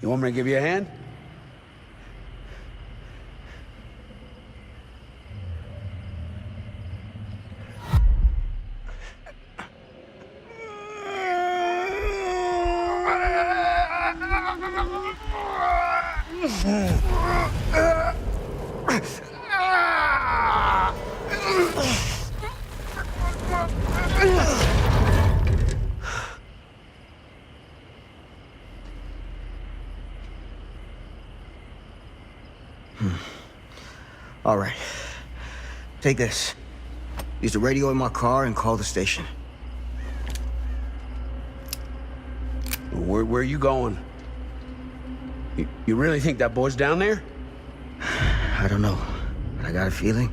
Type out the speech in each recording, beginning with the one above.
You want me to give you a hand? All right. Take this. Use the radio in my car and call the station. Where are you going? You really think that boy's down there? I don't know, but I got a feeling,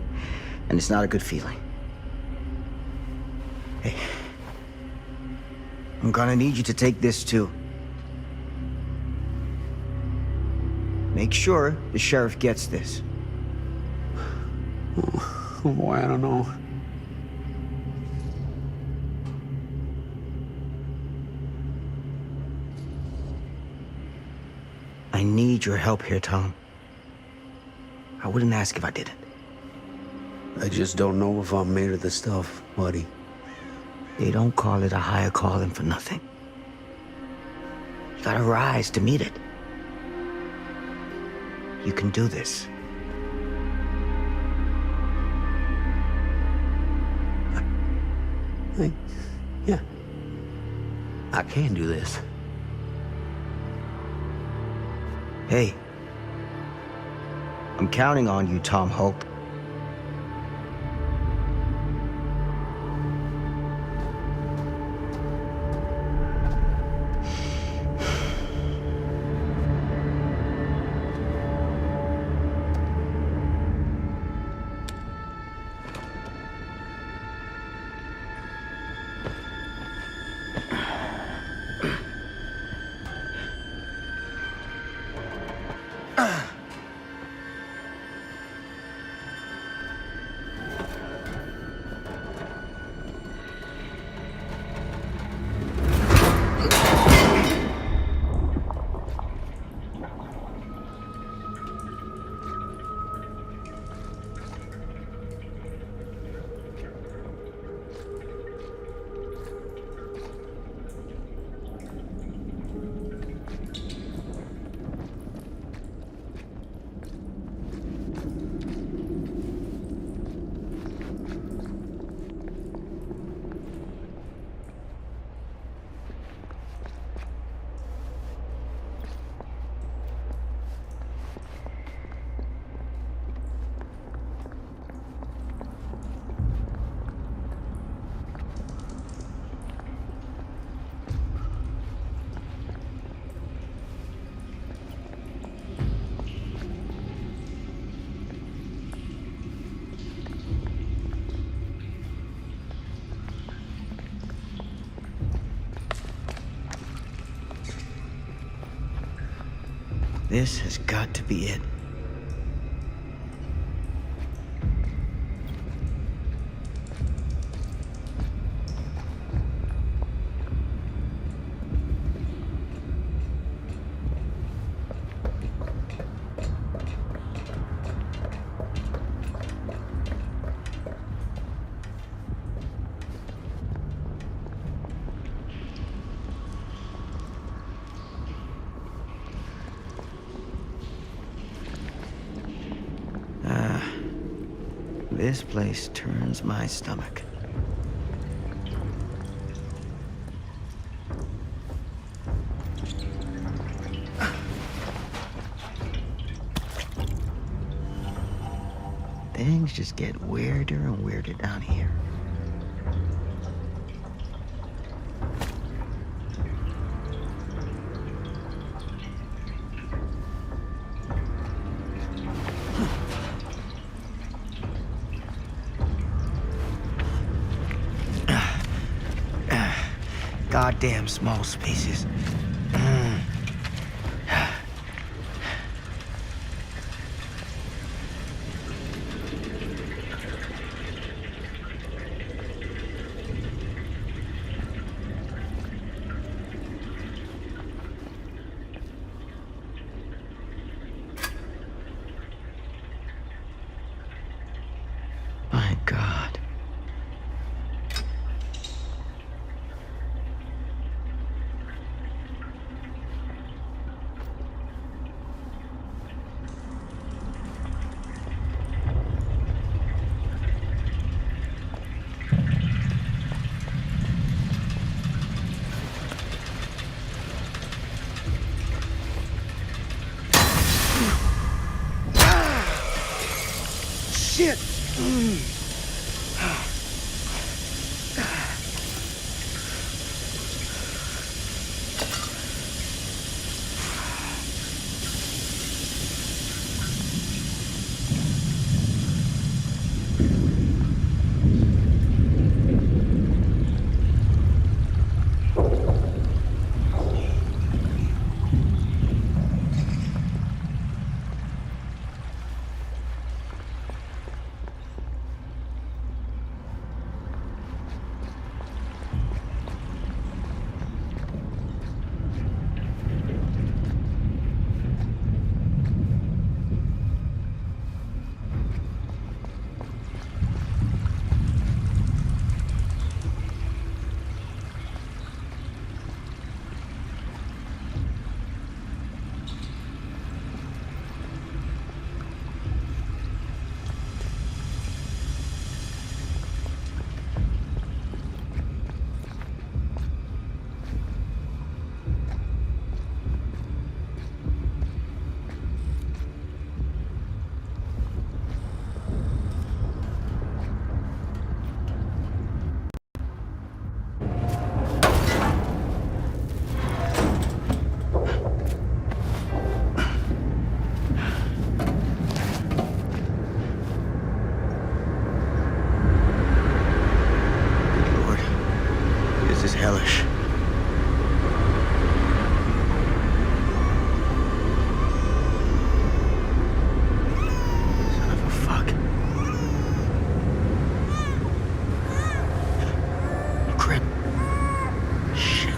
and it's not a good feeling. Hey, I'm gonna need you to take this too. Make sure the sheriff gets this. Oh boy, I don't know. I need your help here, Tom. I wouldn't ask if I didn't. I just don't know if I'm made of the stuff, buddy. They don't call it a higher calling for nothing. You gotta rise to meet it. You can do this. Yeah. I can do this. Hey. I'm counting on you, Tom Hope. This has got to be it. This place turns my stomach. Things just get weirder and weirder down here. Goddamn small spaces. shit! Lord, this is hellish. Son of a fuck. Crap. Shit.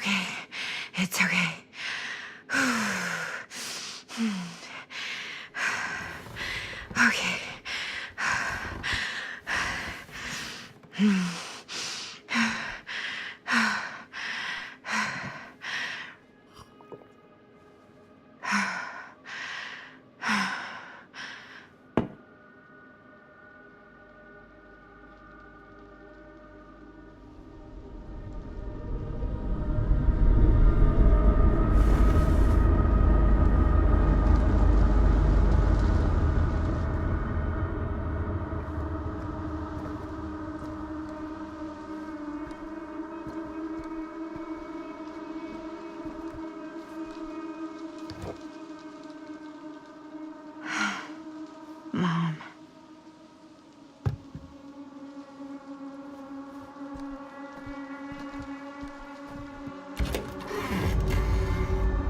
okay. It's okay. Okay. Mom.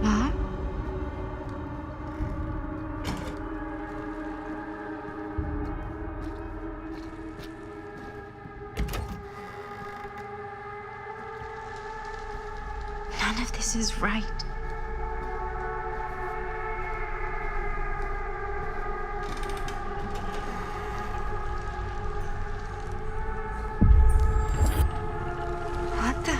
Mom? None of this is right. What the?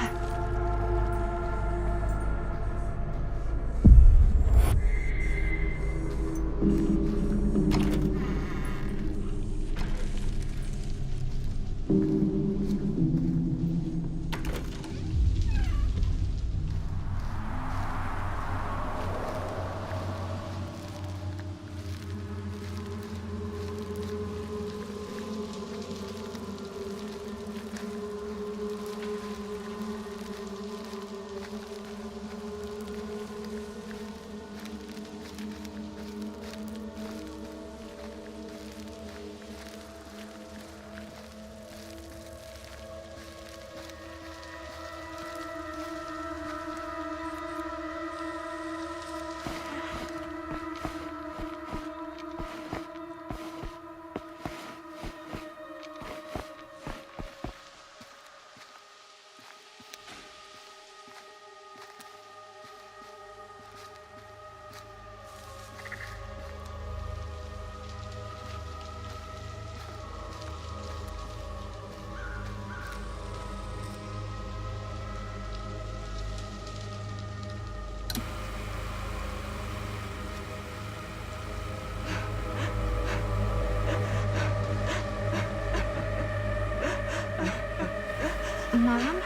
Mom?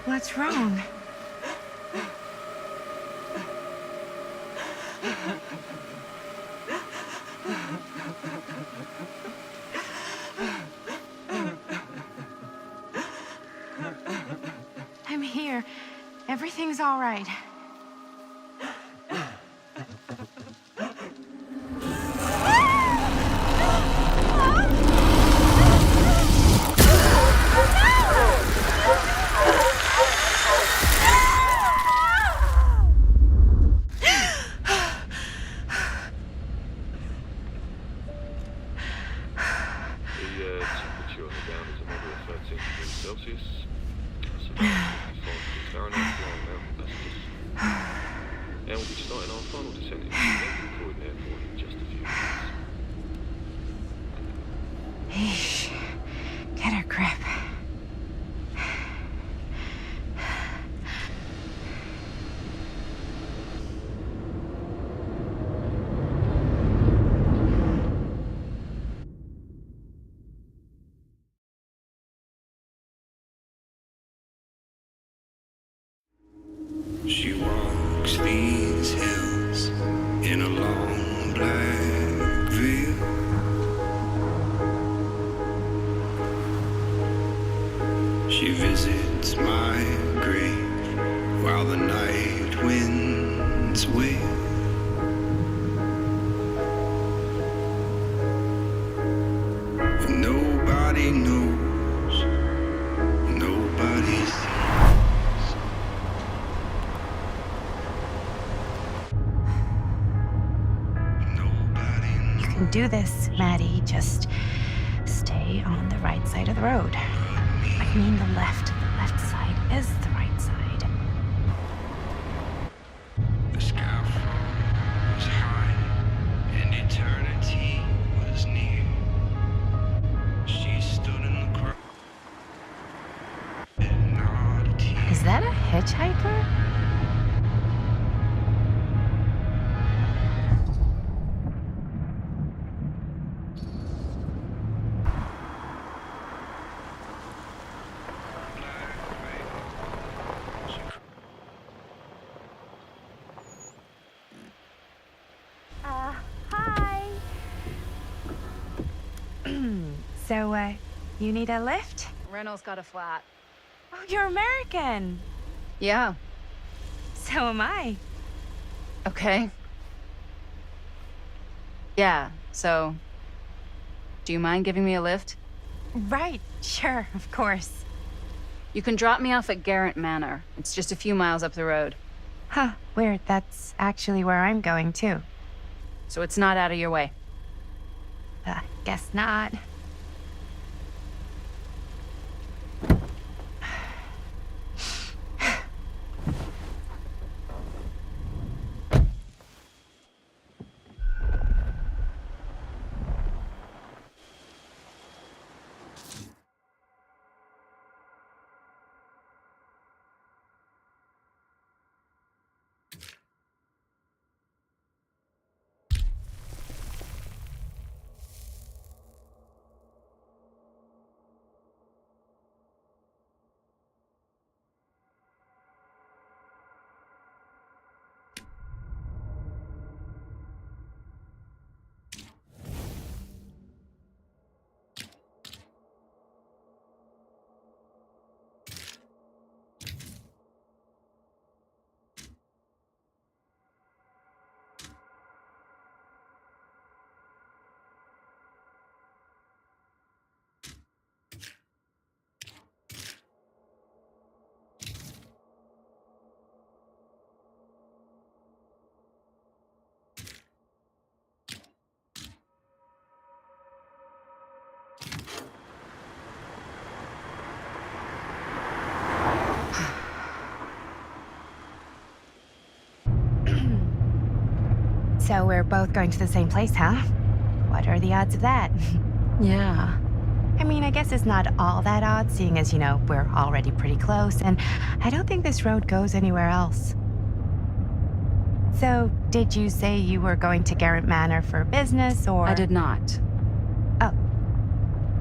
What's wrong? I'm here. Everything's all right. The temperature on the ground is a moderate 13 degrees Celsius. So that's 5 degrees Fahrenheit flying now. That's just... And we'll be starting our final descent into the Croydon Airport in just a few minutes. Eesh. Get a grip. She walks these hills in a long black veil. She visits my grave while the night winds wail. And nobody knows, nobody sees. You can do this, Maddie. Just stay on the right side of the road. I mean the left. The left side is the right hitchhiker? Hi. So, you need a lift? Reynolds got a flat. Oh, you're American. Yeah. So am I. Okay. Yeah, so... Do you mind giving me a lift? Right, sure, of course. You can drop me off at Garrett Manor. It's just a few miles up the road. Huh, weird. That's actually where I'm going, too. So it's not out of your way. Guess not. So we're both going to the same place, huh? What are the odds of that? Yeah. I mean, I guess it's not all that odd, seeing as, we're already pretty close, and I don't think this road goes anywhere else. So, did you say you were going to Garrett Manor for business, or...? I did not. Oh.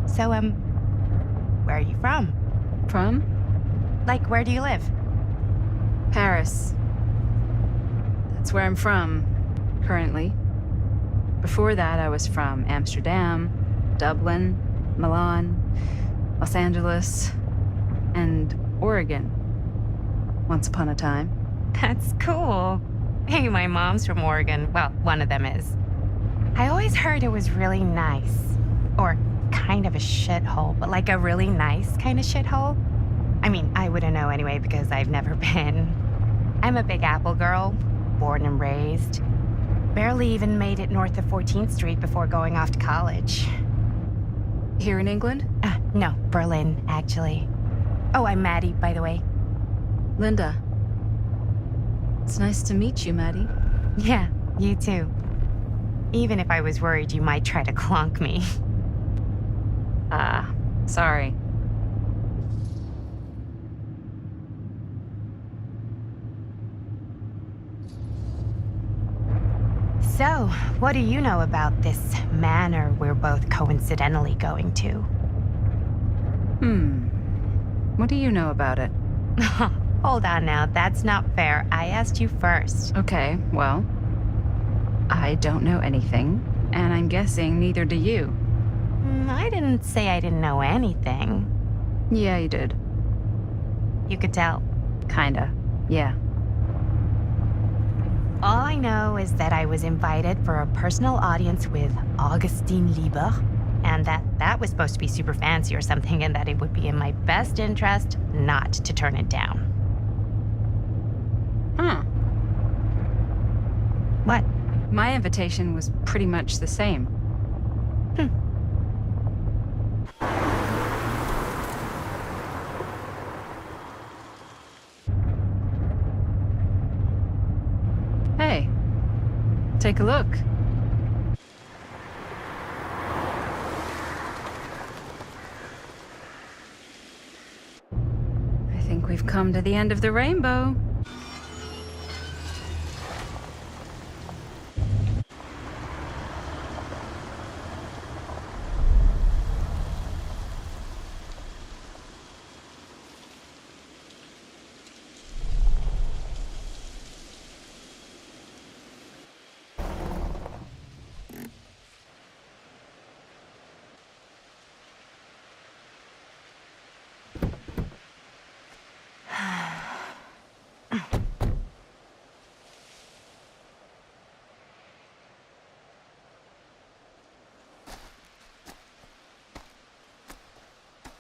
So, where are you from? From? Like, where do you live? Paris. That's where I'm from, currently. Before that, I was from Amsterdam, Dublin, Milan, Los Angeles, and Oregon. Once upon a time. That's cool. Hey, my mom's from Oregon. Well, one of them is. I always heard it was really nice. Or kind of a shithole, but like a really nice kind of shithole. I mean, I wouldn't know anyway because I've never been. I'm a Big Apple girl, born and raised. Barely even made it north of 14th Street before going off to college. Here in England? No, Berlin, actually. Oh, I'm Maddie, by the way. Linda. It's nice to meet you, Maddie. Yeah, you too. Even if I was worried you might try to clonk me. Sorry. So, what do you know about this manor we're both coincidentally going to? What do you know about it? Hold on now, that's not fair. I asked you first. Okay, well, I don't know anything, and I'm guessing neither do you. I didn't say I didn't know anything. Yeah, you did. You could tell. Kinda. Yeah. All I know is that I was invited for a personal audience with Augustine Lieber, and that was supposed to be super fancy or something, and that it would be in my best interest not to turn it down. Huh. What? My invitation was pretty much the same. Hey, take a look. I think we've come to the end of the rainbow.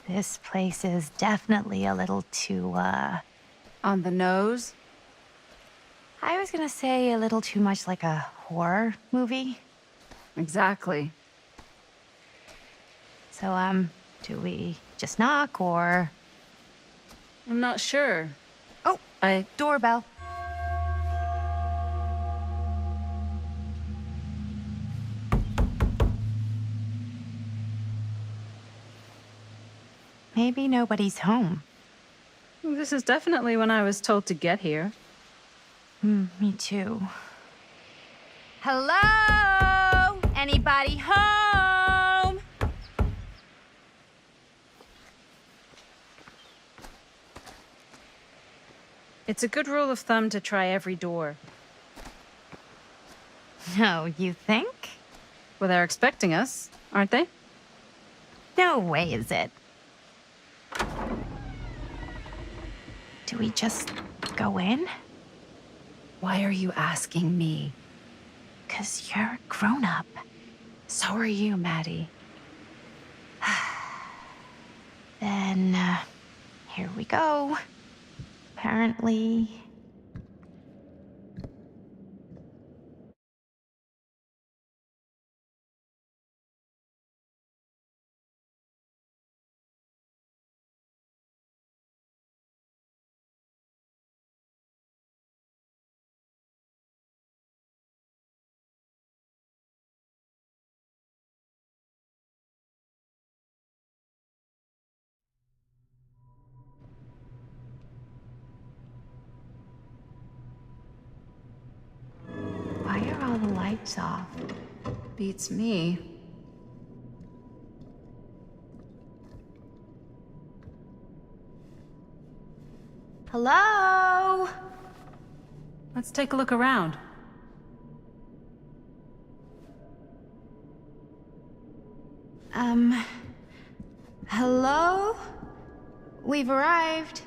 This place is definitely a little too, On the nose? I was gonna say a little too much like a horror movie. Exactly. So, do we just knock or... I'm not sure. Oh, doorbell. Maybe nobody's home. This is definitely when I was told to get here. Me too. Hello? Anybody home? It's a good rule of thumb to try every door. No, you think? Well, they're expecting us, aren't they? No way is it. Do we just go in? Why are you asking me? 'Cause you're a grown-up. So are you, Maddie. Then, here we go. Apparently... Why are all the lights off? Beats me. Hello? Let's take a look around. Hello? We've arrived.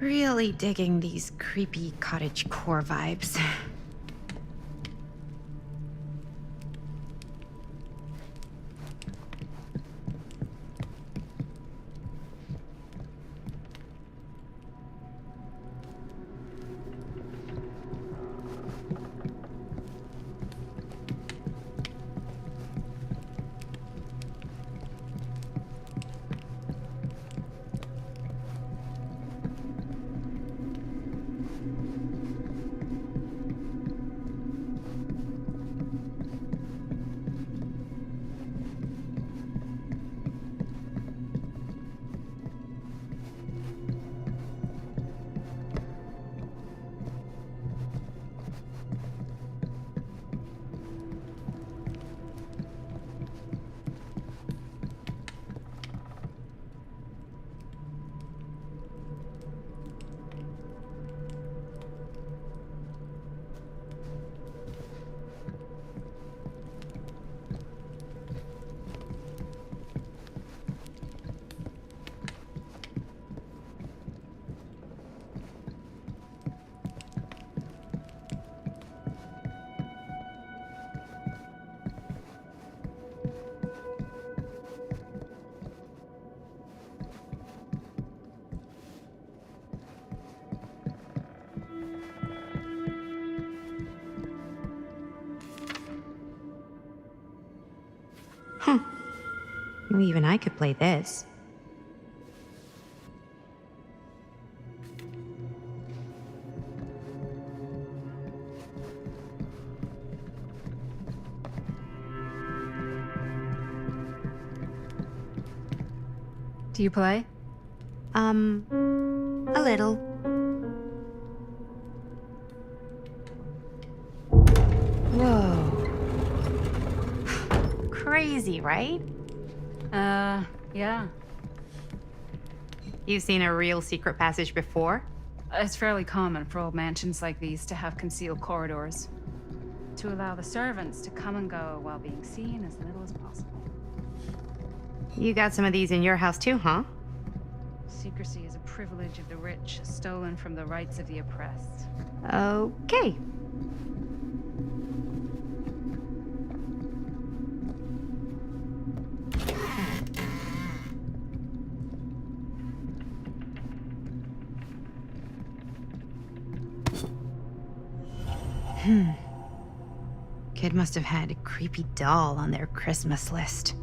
Really digging these creepy cottagecore vibes. Even I could play this. Do you play? A little. Whoa. Crazy, right? Yeah. You've seen a real secret passage before? It's fairly common for old mansions like these to have concealed corridors. To allow the servants to come and go while being seen as little as possible. You got some of these in your house too, huh? Secrecy is a privilege of the rich, stolen from the rights of the oppressed. Okay. Kid must have had a creepy doll on their Christmas list.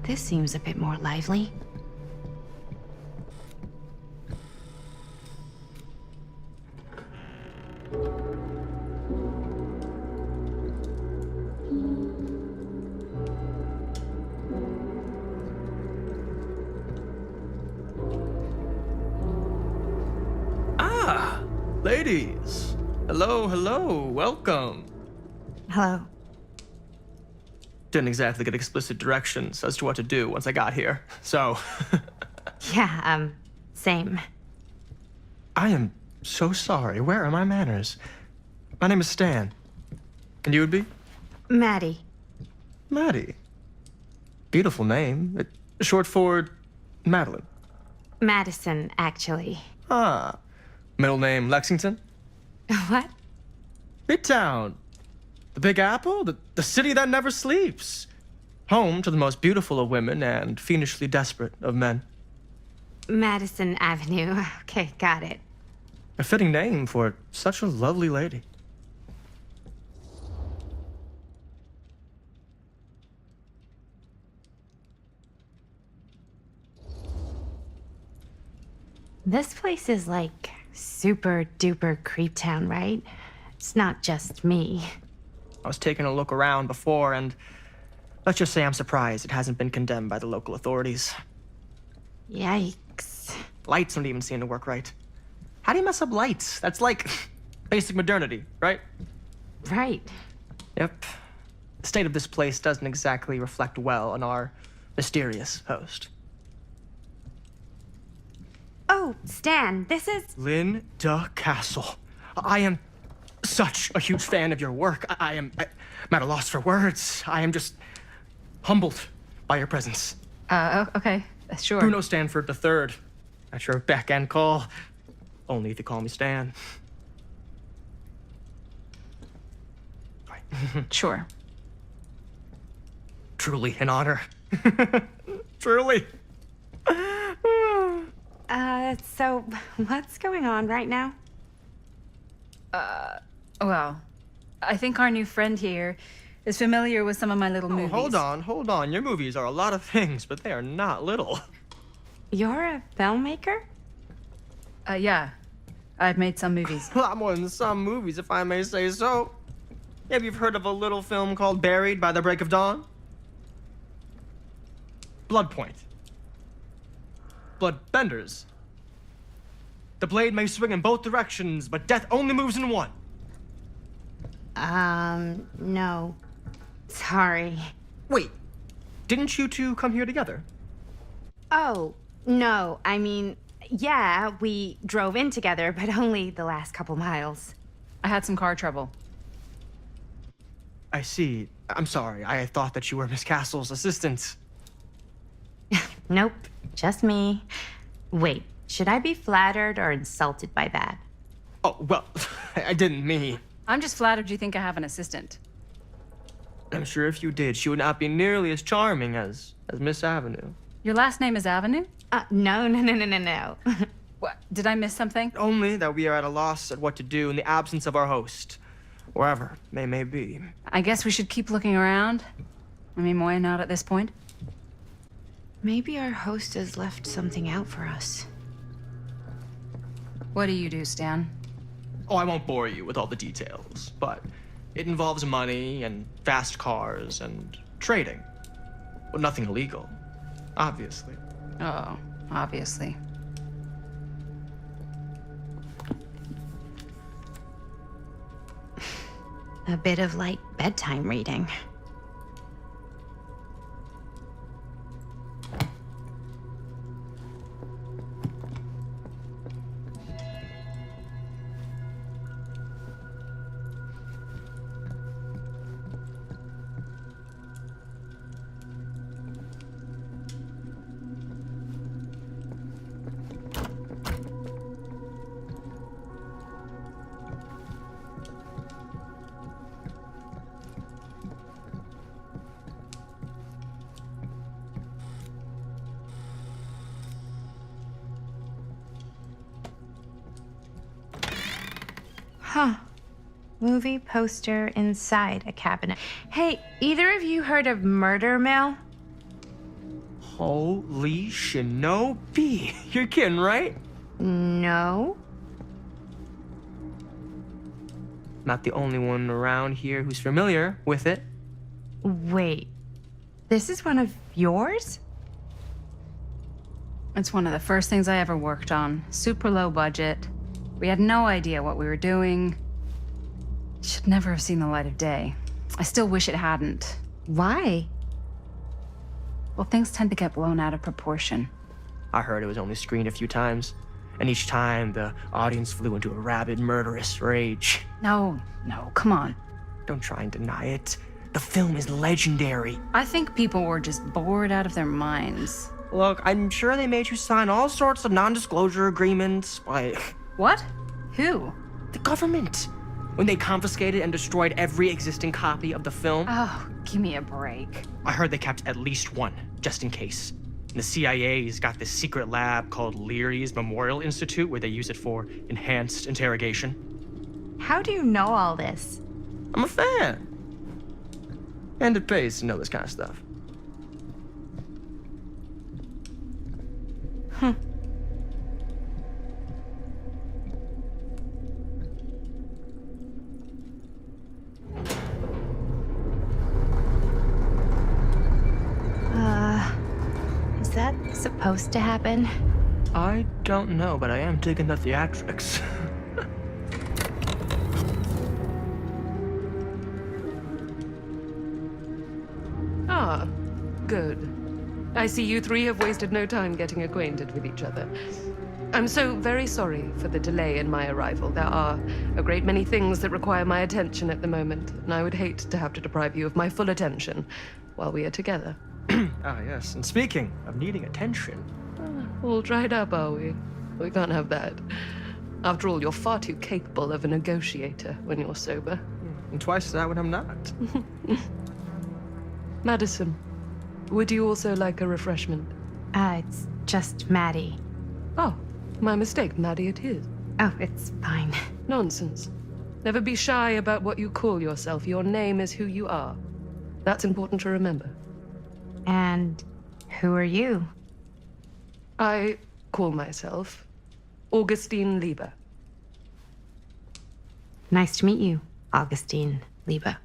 This seems a bit more lively. Ladies, hello, hello, welcome. Hello. Didn't exactly get explicit directions as to what to do once I got here, so. Yeah, same. I am so sorry. Where are my manners? My name is Stan. And you would be? Maddie. Maddie. Beautiful name. Short for Madeline. Madison, actually. Ah. Middle name Lexington? What? Midtown. The Big Apple? The city that never sleeps. Home to the most beautiful of women and fiendishly desperate of men. Madison Avenue. Okay, got it. A fitting name for such a lovely lady. This place is like super duper creep town, right? It's not just me. I was taking a look around before, and let's just say I'm surprised it hasn't been condemned by the local authorities. Yikes. Lights don't even seem to work right. How do you mess up lights? That's like basic modernity, right? Right. Yep. The state of this place doesn't exactly reflect well on our mysterious host. Oh, Stan, this is... Linda Castle. I am such a huge fan of your work. I'm at a loss for words. I am just humbled by your presence. Okay, sure. Bruno Stanford III, at your beck and call. Only if you call me Stan. Sure. Truly an honor. Truly. So what's going on right now? Well, I think our new friend here is familiar with some of my little movies. Hold on. Your movies are a lot of things, but they are not little. You're a filmmaker? Yeah. I've made some movies. A lot more than some movies, if I may say so. Maybe you've heard of a little film called Buried by the Break of Dawn? Bloodpoint. Bloodbenders. The blade may swing in both directions, but death only moves in one. No. Sorry. Wait, didn't you two come here together? Oh, no. I mean, yeah, we drove in together, but only the last couple miles. I had some car trouble. I see. I'm sorry. I thought that you were Miss Castle's assistant. Nope, just me. Wait, should I be flattered or insulted by that? Oh, well, I didn't mean. I'm just flattered you think I have an assistant. I'm sure if you did, she would not be nearly as charming as Miss Avenue. Your last name is Avenue? No. What? Did I miss something? Only that we are at a loss at what to do in the absence of our host, wherever they may be. I guess we should keep looking around. I mean, why not at this point? Maybe our host has left something out for us. What do you do, Stan? Oh, I won't bore you with all the details, but it involves money and fast cars and trading. Well, nothing illegal, obviously. Oh, obviously. A bit of light bedtime reading. Huh. Movie poster inside a cabinet. Hey, either of you heard of Murder Mill? Holy shinobi. You're kidding, right? No. Not the only one around here who's familiar with it. Wait. This is one of yours? It's one of the first things I ever worked on. Super low budget. We had no idea what we were doing. Should never have seen the light of day. I still wish it hadn't. Why? Well, things tend to get blown out of proportion. I heard it was only screened a few times, and each time the audience flew into a rabid, murderous rage. No, come on. Don't try and deny it. The film is legendary. I think people were just bored out of their minds. Look, I'm sure they made you sign all sorts of non-disclosure agreements, but What? Who? the government, when they confiscated and destroyed every existing copy of the film, Oh, give me a break. I heard they kept at least one, just in case. And the CIA's got this secret lab called Leary's Memorial Institute where they use it for enhanced interrogation. How do you know all this? I'm a fan. And it pays to know this kind of stuff. Is that supposed to happen? I don't know, but I am digging the theatrics. Ah, good. I see you three have wasted no time getting acquainted with each other. I'm so very sorry for the delay in my arrival. There are a great many things that require my attention at the moment, and I would hate to have to deprive you of my full attention while we are together. Ah, yes. And speaking of needing attention, All dried up, are we? We can't have that. After all, you're far too capable of a negotiator when you're sober. and twice that when I'm not. Madison, would you also like a refreshment? It's just Maddie. Oh, my mistake. Maddie it is. Oh, it's fine. Nonsense. Never be shy about what you call yourself. Your name is who you are. That's important to remember. And who are you? I call myself Augustine Lieber. Nice to meet you, Augustine Lieber.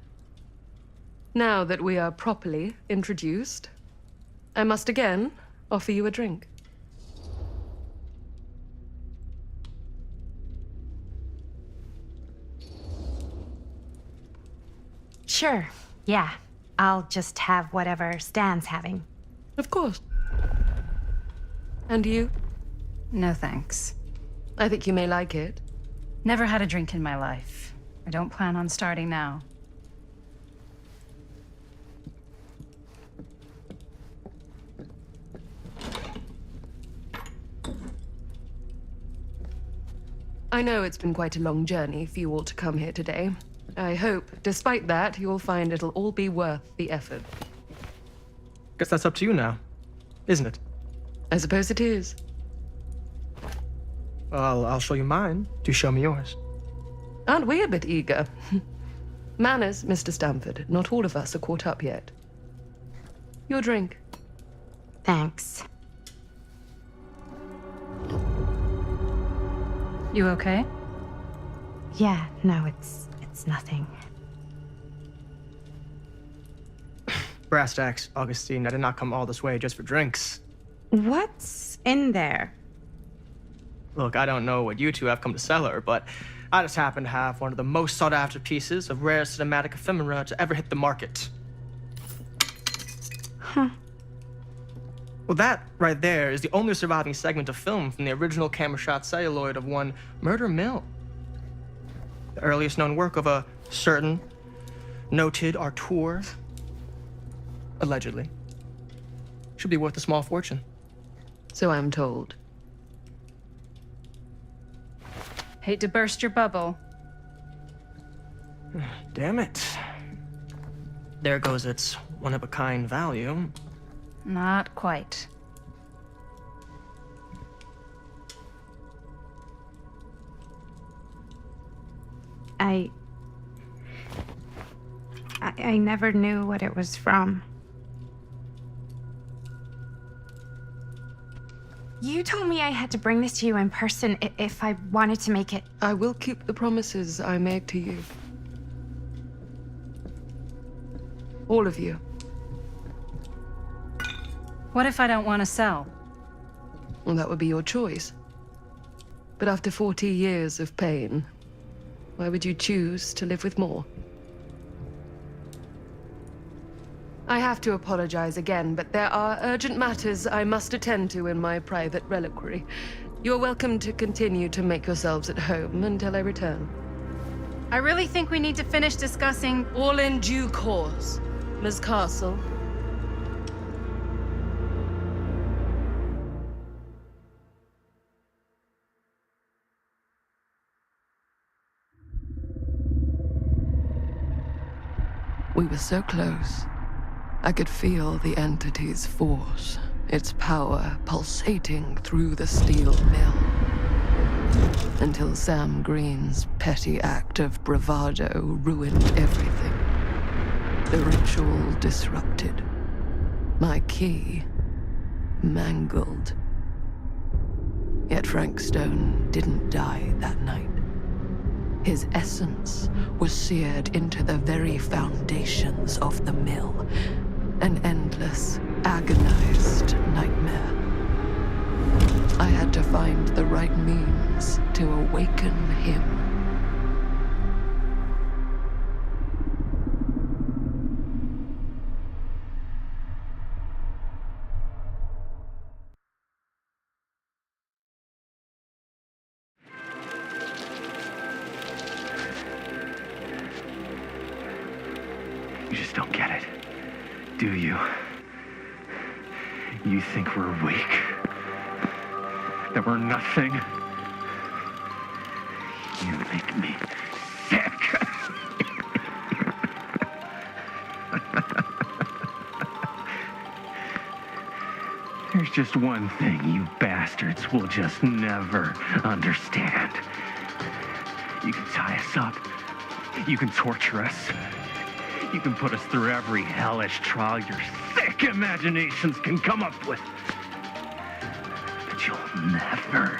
Now that we are properly introduced, I must again offer you a drink. Sure, yeah. I'll just have whatever Stan's having. Of course. And you? No thanks. I think you may like it. Never had a drink in my life. I don't plan on starting now. I know it's been quite a long journey for you all to come here today. I hope, despite that, you'll find it'll all be worth the effort. Guess that's up to you now, isn't it? I suppose it is. Well, I'll show you mine. Do show me yours. Aren't we a bit eager? Manners, Mr. Stamford. Not all of us are caught up yet. Your drink. Thanks. You okay? Yeah, no, it's nothing. Brass tacks, Augustine. I did not come all this way just for drinks. What's in there? Look, I don't know what you two have come to cellar, but I just happen to have one of the most sought-after pieces of rare cinematic ephemera to ever hit the market. Huh. Well, that right there is the only surviving segment of film from the original camera shot celluloid of one Murder Mill. The earliest known work of a certain noted auteur, allegedly. Should be worth a small fortune. So I'm told. Hate to burst your bubble. Damn it. There goes its one-of-a-kind value. Not quite. I never knew what it was from. You told me I had to bring this to you in person if I wanted to make it. I will keep the promises I made to you. All of you. What if I don't want to sell? Well, that would be your choice. But after 40 years of pain, why would you choose to live with more? I have to apologize again, but there are urgent matters I must attend to in my private reliquary. You're welcome to continue to make yourselves at home until I return. I really think we need to finish discussing. All in due course, Ms. Castle. We were so close. I could feel the entity's force, its power pulsating through the steel mill. Until Sam Green's petty act of bravado ruined everything. The ritual disrupted. My key mangled. Yet Frank Stone didn't die that night. His essence was seared into the very foundations of the mill. An endless, agonized nightmare. I had to find the right means to awaken him. You just don't get it, do you? You think we're weak? That we're nothing? You make me sick. There's just one thing you bastards will just never understand. You can tie us up. You can torture us. You can put us through every hellish trial your sick imaginations can come up with. But you'll never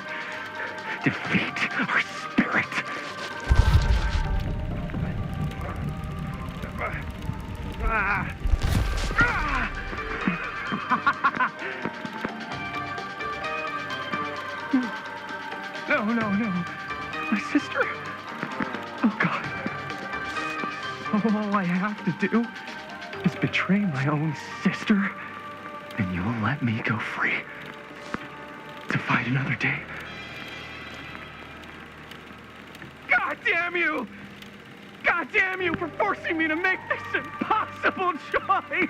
defeat our spirit. No. My sister? Oh, God. All I have to do is betray my own sister, and you'll let me go free to fight another day. God damn you! God damn you for forcing me to make this impossible choice!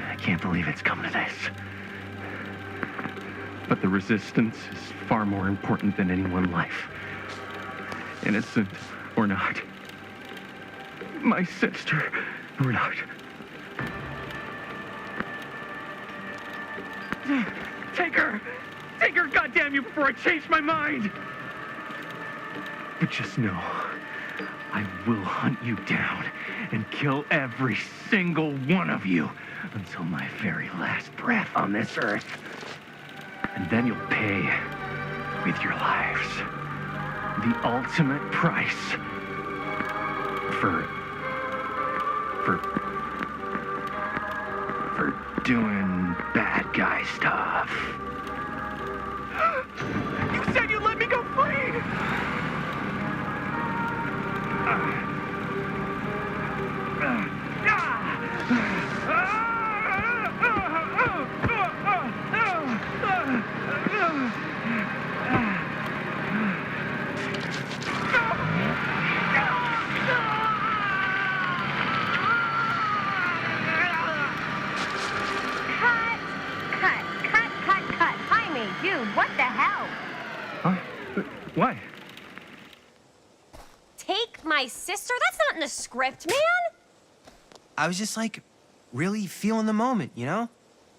I can't believe it's come to this. But the resistance is far more important than any one life. Innocent or not. My sister or not. Take her! Take her, goddamn you, before I change my mind! But just know, I will hunt you down and kill every single one of you until my very last breath on this earth. And then you'll pay with your lives. The ultimate price for doing bad guy stuff. You said you'd let me go free! Cut. Jaime, dude, what the hell? Huh? Why? Take my sister? That's not in the script, man. I was just like, really feeling the moment, you know?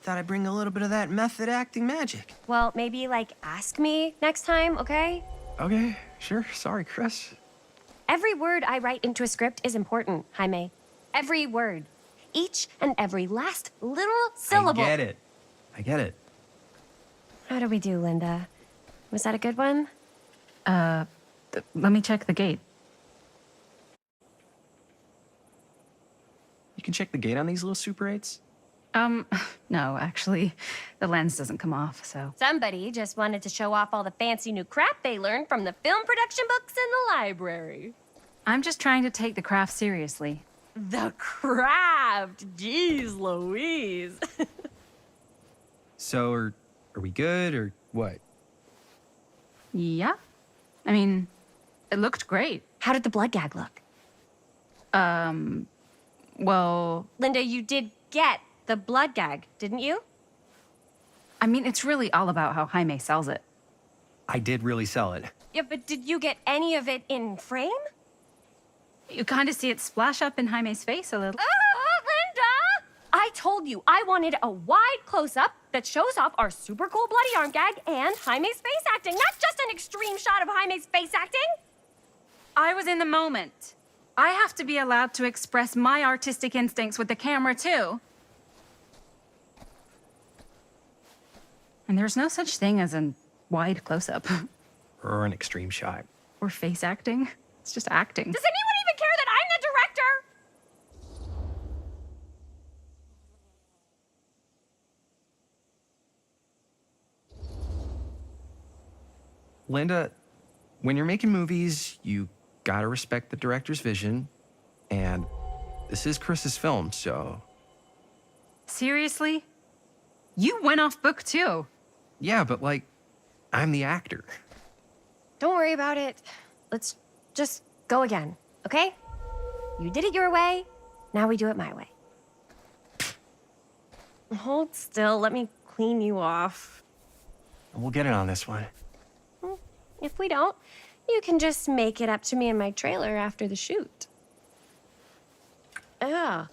Thought I'd bring a little bit of that method acting magic. Well, maybe, like, ask me next time, okay? Okay, sure. Sorry, Chris. Every word I write into a script is important, Jaime. Every word. Each and every last literal syllable. I get it. How do we do, Linda? Was that a good one? Let me check the gate. You can check the gate on these little Super 8s? No, actually, the lens doesn't come off, so. Somebody just wanted to show off all the fancy new crap they learned from the film production books in the library. I'm just trying to take the craft seriously. The craft! Jeez Louise. So, are we good, or what? Yeah. I mean, it looked great. How did the blood gag look? Well, Linda, you did get the blood gag, didn't you? I mean, it's really all about how Jaime sells it. I did really sell it. Yeah, but did you get any of it in frame? You kind of see it splash up in Jaime's face a little. Linda! I told you I wanted a wide close-up that shows off our super cool bloody arm gag and Jaime's face acting, not just an extreme shot of Jaime's face acting. I was in the moment. I have to be allowed to express my artistic instincts with the camera, too. And there's no such thing as a wide close-up. Or an extreme shot. Or face acting. It's just acting. Does anyone even care that I'm the director? Linda, when you're making movies, you gotta respect the director's vision. And this is Chris's film, so... Seriously? You went off book, too. Yeah, but like, I'm the actor. Don't worry about it. Let's just go again, okay? You did it your way, now we do it my way. Hold still, let me clean you off. We'll get it on this one. If we don't, you can just make it up to me in my trailer after the shoot. Yeah.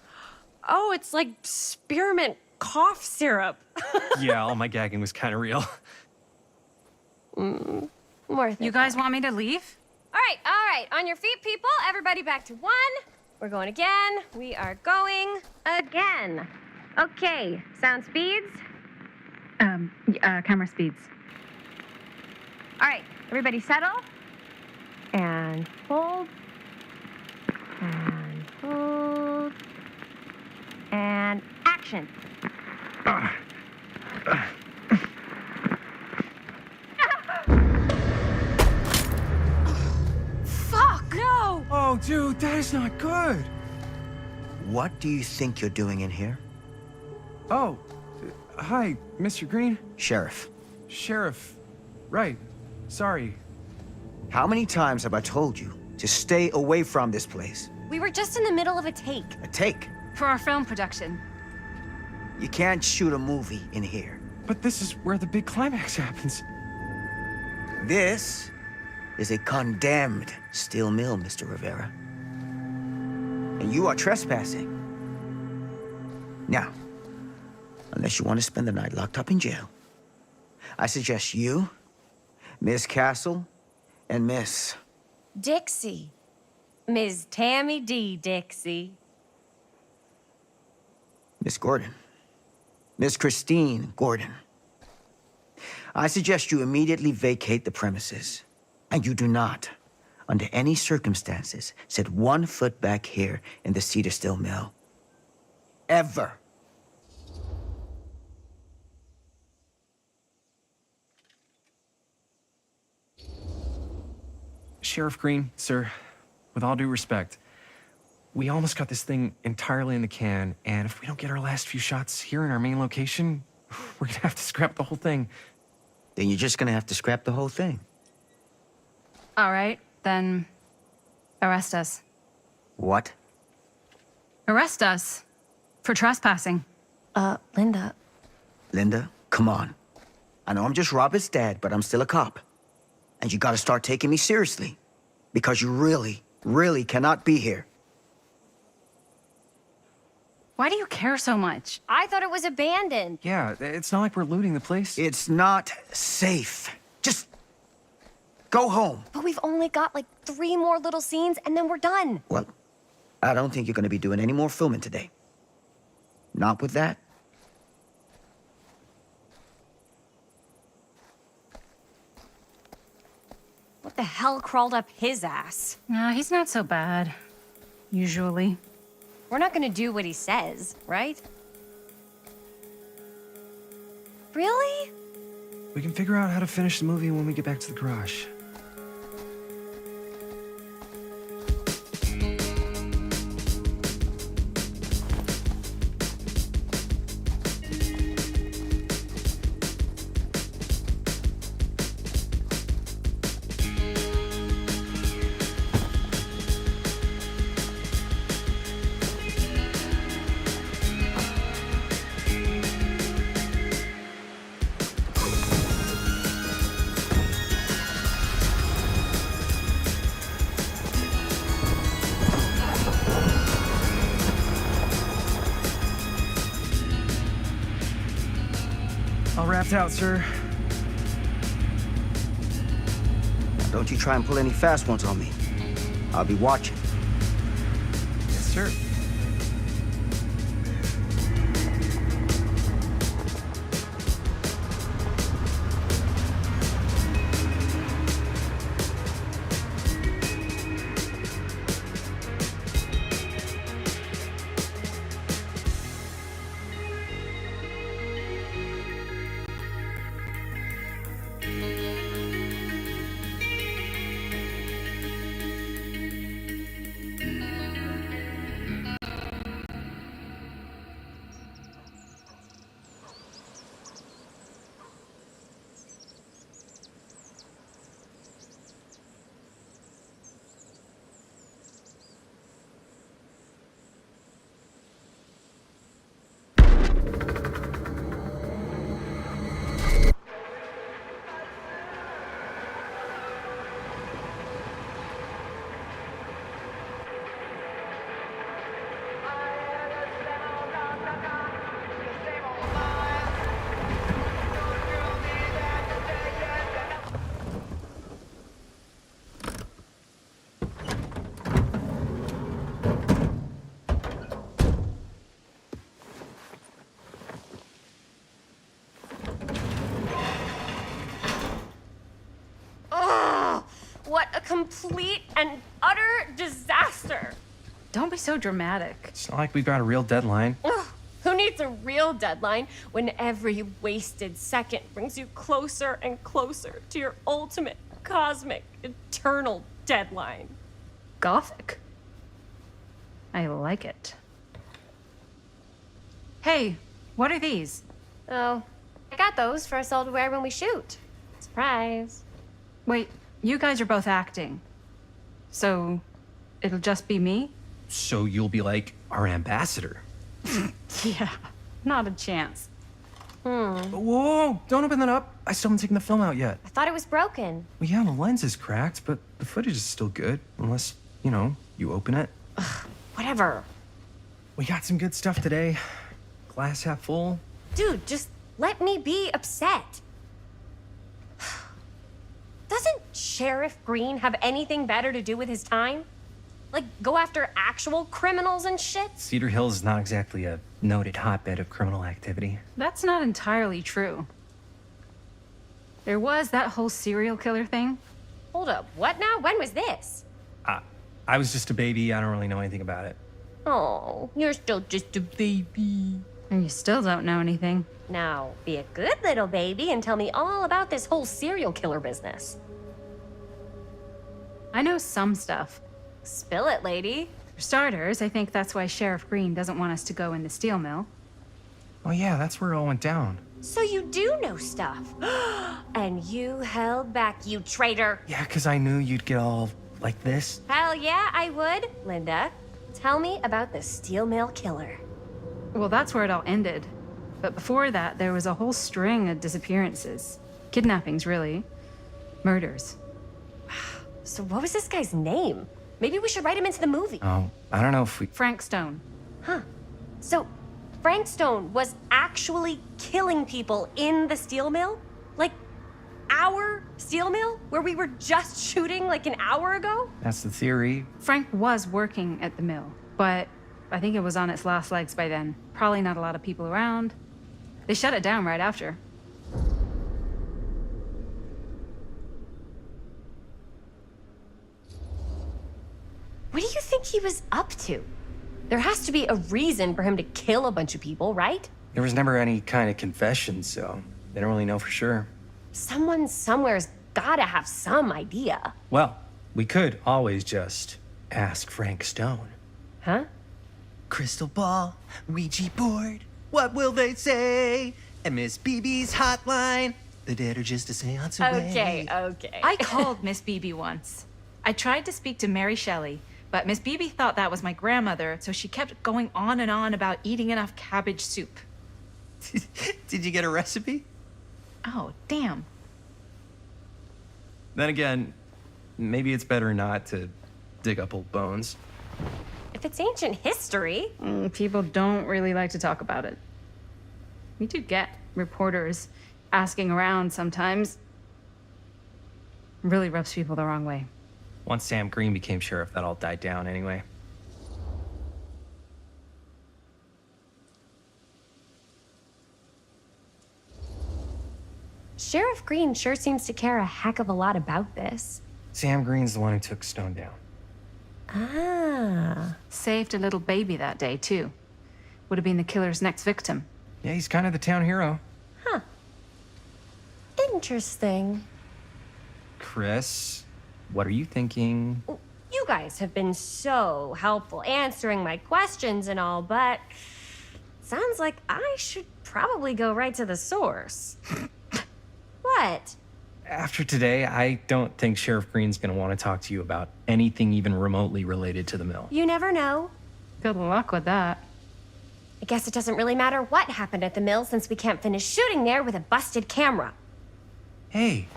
Oh, it's like spearmint cough syrup. Yeah, all my gagging was kind of real. Worth it. You guys want me to leave? All right. On your feet, people. Everybody back to 1. We're going again. We are going again. Okay, sound speeds. Camera speeds. All right, everybody settle. And hold. And hold. And action. Fuck! No! Oh, dude, that is not good. What do you think you're doing in here? Oh, hi, Mr. Green. Sheriff. Sheriff. Right. Sorry. How many times have I told you to stay away from this place? We were just in the middle of a take. A take. For our film production. You can't shoot a movie in here. But this is where the big climax happens. This is a condemned steel mill, Mr. Rivera. And you are trespassing. Now, unless you want to spend the night locked up in jail, I suggest you, Miss Castle, and Miss... Dixie. Ms. Tammy D. Dixie. Miss Gordon. Miss Christine Gordon. I suggest you immediately vacate the premises. And you do not, under any circumstances, set 1 foot back here in the Cedar Steel Mill. Ever. Sheriff Green, sir, with all due respect, we almost got this thing entirely in the can, and if we don't get our last few shots here in our main location, we're gonna have to scrap the whole thing. Then you're just gonna have to scrap the whole thing. All right, then arrest us. What? Arrest us for trespassing. Linda. Linda, come on. I know I'm just Robert's dad, but I'm still a cop. And you gotta start taking me seriously. Because you really, really cannot be here. Why do you care so much? I thought it was abandoned. Yeah, it's not like we're looting the place. It's not safe. Just Go home. But we've only got like 3 more little scenes and then we're done. Well, I don't think you're gonna be doing any more filming today. Not with that. What the hell crawled up his ass? Nah, he's not so bad. Usually. We're not gonna do what he says, right? Really? We can figure out how to finish the movie when we get back to the garage. All wrapped out, sir. Don't you try and pull any fast ones on me. I'll be watching. Yes, sir. What a complete and utter disaster. Don't be so dramatic. It's not like we've got a real deadline. Ugh, who needs a real deadline when every wasted second brings you closer and closer to your ultimate, cosmic, eternal deadline? Gothic. I like it. Hey, what are these? Oh, I got those for us all to wear when we shoot. Surprise. Wait, you guys are both acting. So, it'll just be me? So you'll be like our ambassador. Yeah, not a chance. Whoa, don't open that up. I still haven't taken the film out yet. I thought it was broken. Well, yeah, the lens is cracked, but the footage is still good. Unless, you open it. Whatever. We got some good stuff today. Glass half full. Dude, just let me be upset. Doesn't Sheriff Green have anything better to do with his time? Like, go after actual criminals and shit? Cedar Hills is not exactly a noted hotbed of criminal activity. That's not entirely true. There was that whole serial killer thing. Hold up, what now? When was this? I was just a baby. I don't really know anything about it. Oh, you're still just a baby. And you still don't know anything. Now, be a good little baby and tell me all about this whole serial killer business. I know some stuff. Spill it, lady. For starters, I think that's why Sheriff Green doesn't want us to go in the steel mill. Oh yeah, that's where it all went down. So you do know stuff. And you held back, you traitor. Yeah, because I knew you'd get all like this. Hell yeah, I would. Linda, tell me about the steel mill killer. Well, that's where it all ended. But before that, there was a whole string of disappearances. Kidnappings, really. Murders. So what was this guy's name? Maybe we should write him into the movie. Oh, I don't know if we... Frank Stone. Huh. So Frank Stone was actually killing people in the steel mill? Like, our steel mill where we were just shooting like an hour ago? That's the theory. Frank was working at the mill, but I think it was on its last legs by then. Probably not a lot of people around. They shut it down right after. What do you think he was up to? There has to be a reason for him to kill a bunch of people, right? There was never any kind of confession, so they don't really know for sure. Someone somewhere's gotta have some idea. Well, we could always just ask Frank Stone. Huh? Crystal ball, Ouija board, what will they say? And Miss BB's hotline, the dead are just a seance away. Okay. I called Miss Beebe once. I tried to speak to Mary Shelley, but Miss Beebe thought that was my grandmother, so she kept going on and on about eating enough cabbage soup. Did you get a recipe? Oh, damn. Then again, maybe it's better not to dig up old bones. If it's ancient history. People don't really like to talk about it. We do get reporters asking around sometimes. Really rubs people the wrong way. Once Sam Green became sheriff, that all died down anyway. Sheriff Green sure seems to care a heck of a lot about this. Sam Green's the one who took Stone down. Ah. Saved a little baby that day, too. Would have been the killer's next victim. Yeah, he's kind of the town hero. Huh. Interesting. Chris, what are you thinking? You guys have been so helpful answering my questions and all, but sounds like I should probably go right to the source. What? After today, I don't think Sheriff Green's gonna want to talk to you about anything even remotely related to the mill. You never know. Good luck with that. I guess it doesn't really matter what happened at the mill since we can't finish shooting there with a busted camera. Hey,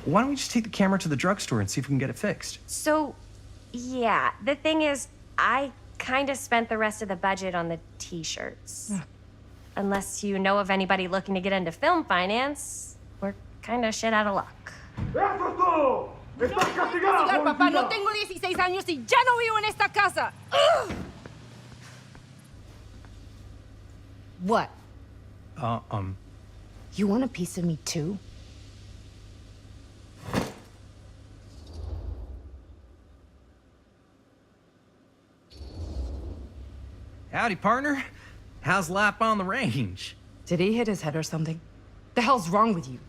why don't we just take the camera to the drugstore and see if we can get it fixed? So, yeah, the thing is, I kind of spent the rest of the budget on the t-shirts. Unless you know of anybody looking to get into film finance, we're kind of shit out of luck. Papá, no tengo 16 años y ya no vivo en esta casa. What? You want a piece of me too? Howdy, partner. How's life on the range? Did he hit his head or something? The hell's wrong with you?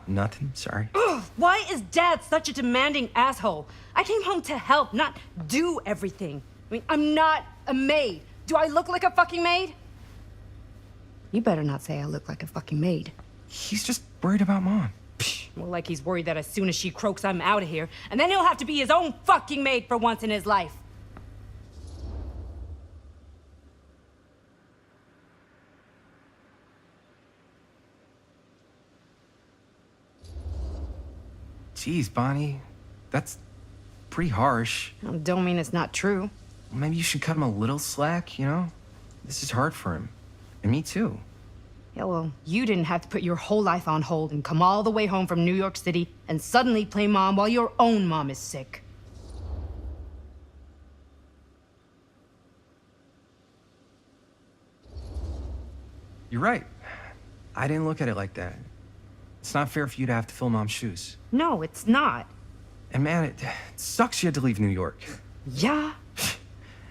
Nothing, sorry. Ugh, why is Dad such a demanding asshole? I came home to help, not do everything. I mean, I'm not a maid. Do I look like a fucking maid? You better not say I look like a fucking maid. He's just worried about Mom. More like he's worried that as soon as she croaks, I'm out of here. And then he'll have to be his own fucking maid for once in his life. Jeez, Bonnie. That's pretty harsh. Don't mean it's not true. Maybe you should cut him a little slack, you know? This is hard for him. And me too. Yeah, well, you didn't have to put your whole life on hold and come all the way home from New York City and suddenly play mom while your own mom is sick. You're right. I didn't look at it like that. It's not fair for you to have to fill Mom's shoes. No, it's not. And man, it sucks you had to leave New York. Yeah?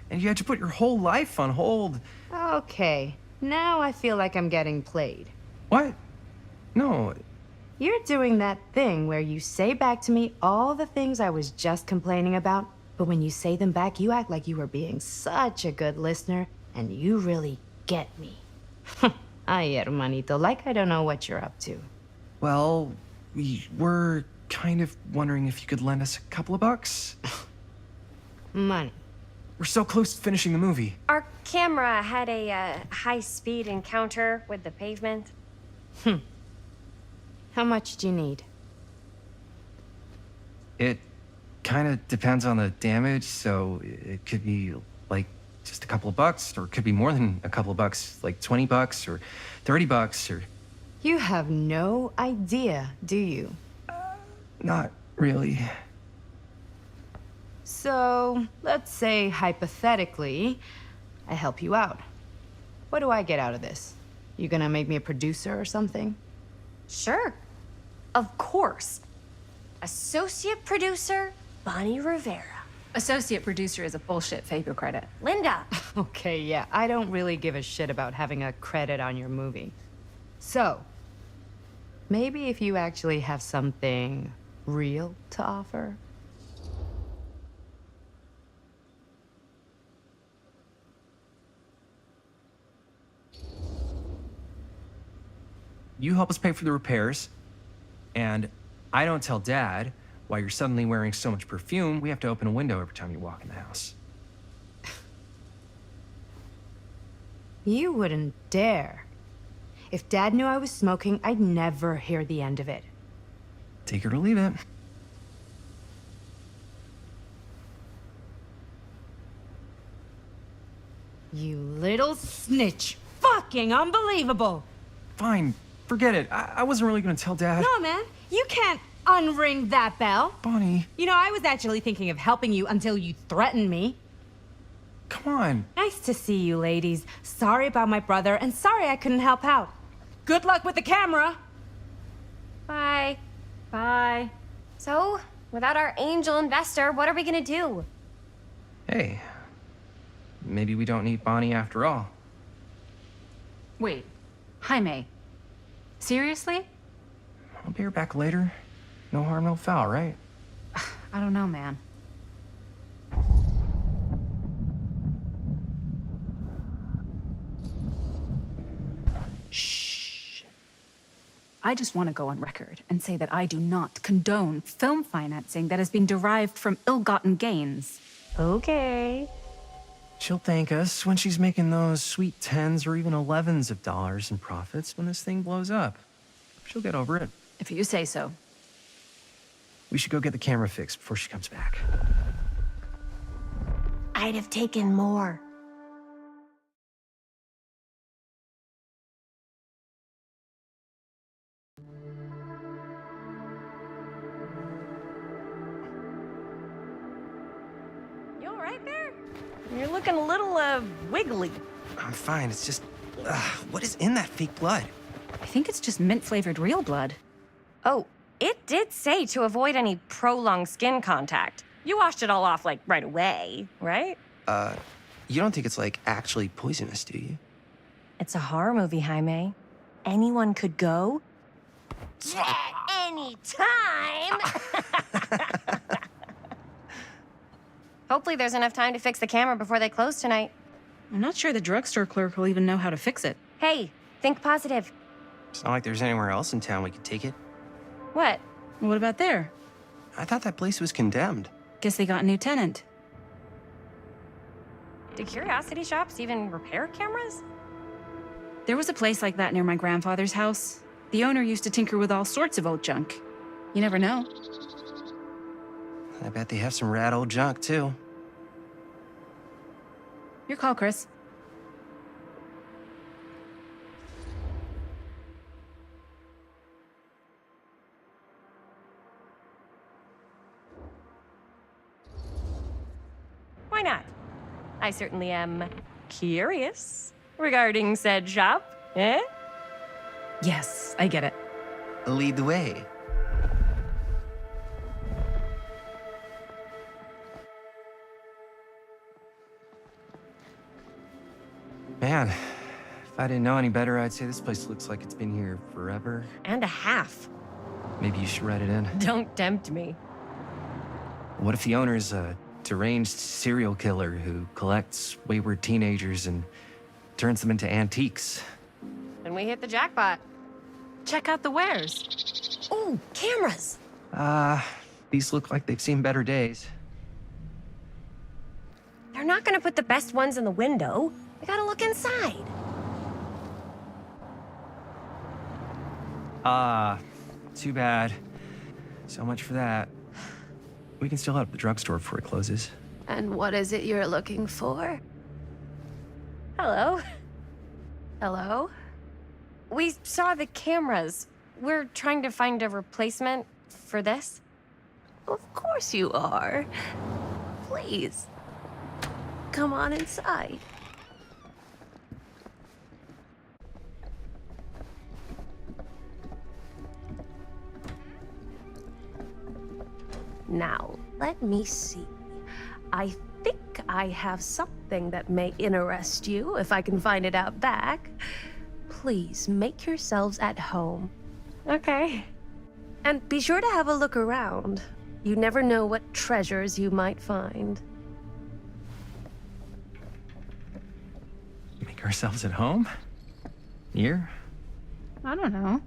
And you had to put your whole life on hold. Okay, now I feel like I'm getting played. What? No. You're doing that thing where you say back to me all the things I was just complaining about, but when you say them back, you act like you were being such a good listener, and you really get me. Ay, hermanito, like I don't know what you're up to. Well, we were kind of wondering if you could lend us a couple of bucks. Money. We're so close to finishing the movie. Our camera had a high-speed encounter with the pavement. How much do you need? It kind of depends on the damage, so it could be like just a couple of bucks, or it could be more than a couple of bucks, like 20 bucks or 30 bucks or... You have no idea, do you? Not really. So, let's say hypothetically, I help you out. What do I get out of this? You gonna make me a producer or something? Sure. Of course. Associate producer, Bonnie Rivera. Associate producer is a bullshit favor credit. Linda. Okay, yeah, I don't really give a shit about having a credit on your movie. So, maybe if you actually have something real to offer? You help us pay for the repairs, and I don't tell Dad why you're suddenly wearing so much perfume. We have to open a window every time you walk in the house. You wouldn't dare. If Dad knew I was smoking, I'd never hear the end of it. Take her to leave it. You little snitch. Fucking unbelievable. Fine, forget it. I wasn't really gonna tell Dad. No, man, you can't unring that bell. Bonnie. You know, I was actually thinking of helping you until you threatened me. Come on. Nice to see you, ladies. Sorry about my brother, and sorry I couldn't help out. Good luck with the camera. Bye. Bye. So, without our angel investor, what are we gonna do? Hey, maybe we don't need Bonnie after all. Wait, Jaime. Seriously? I'll be her back later. No harm, no foul, right? I don't know, man. Shh. I just want to go on record and say that I do not condone film financing that has been derived from ill-gotten gains. Okay. She'll thank us when she's making those sweet 10s or even 11s of dollars in profits when this thing blows up. She'll get over it. If you say so. We should go get the camera fixed before she comes back. I'd have taken more. You all right there? You're looking a little, wiggly. I'm fine. It's just, what is in that fake blood? I think it's just mint-flavored real blood. Oh, it did say to avoid any prolonged skin contact. You washed it all off, like, right away, right? You don't think it's, like, actually poisonous, do you? It's a horror movie, Jaime. Anyone could go. At any time! Hopefully there's enough time to fix the camera before they close tonight. I'm not sure the drugstore clerk will even know how to fix it. Hey, think positive. It's not like there's anywhere else in town we could take it. What? What about there? I thought that place was condemned. Guess they got a new tenant. Do curiosity shops even repair cameras? There was a place like that near my grandfather's house. The owner used to tinker with all sorts of old junk. You never know. I bet they have some rad old junk, too. Your call, Chris. Why not? I certainly am curious regarding said shop, eh? Yes, I get it. Lead the way. Man, if I didn't know any better, I'd say this place looks like it's been here forever. And a half. Maybe you should write it in. Don't tempt me. What if the owner's a deranged serial killer who collects wayward teenagers and turns them into antiques? Then we hit the jackpot. Check out the wares. Ooh, cameras. These look like they've seen better days. They're not gonna put the best ones in the window. We gotta look inside. Too bad. So much for that. We can still help the drugstore before it closes. And what is it you're looking for? Hello. Hello? We saw the cameras. We're trying to find a replacement for this. Of course you are. Please, come on inside. Now, let me see. I think I have something that may interest you if I can find it out back. Please make yourselves at home. Okay. And be sure to have a look around. You never know what treasures you might find. Make ourselves at home? Here? I don't know.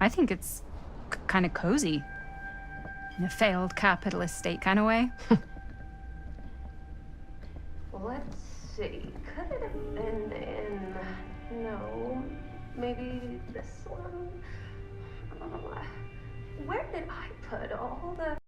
I think it's kind of cozy. In a failed capitalist state kind of way. Let's see. Could it have been in... No. Maybe this one? Where did I put all the...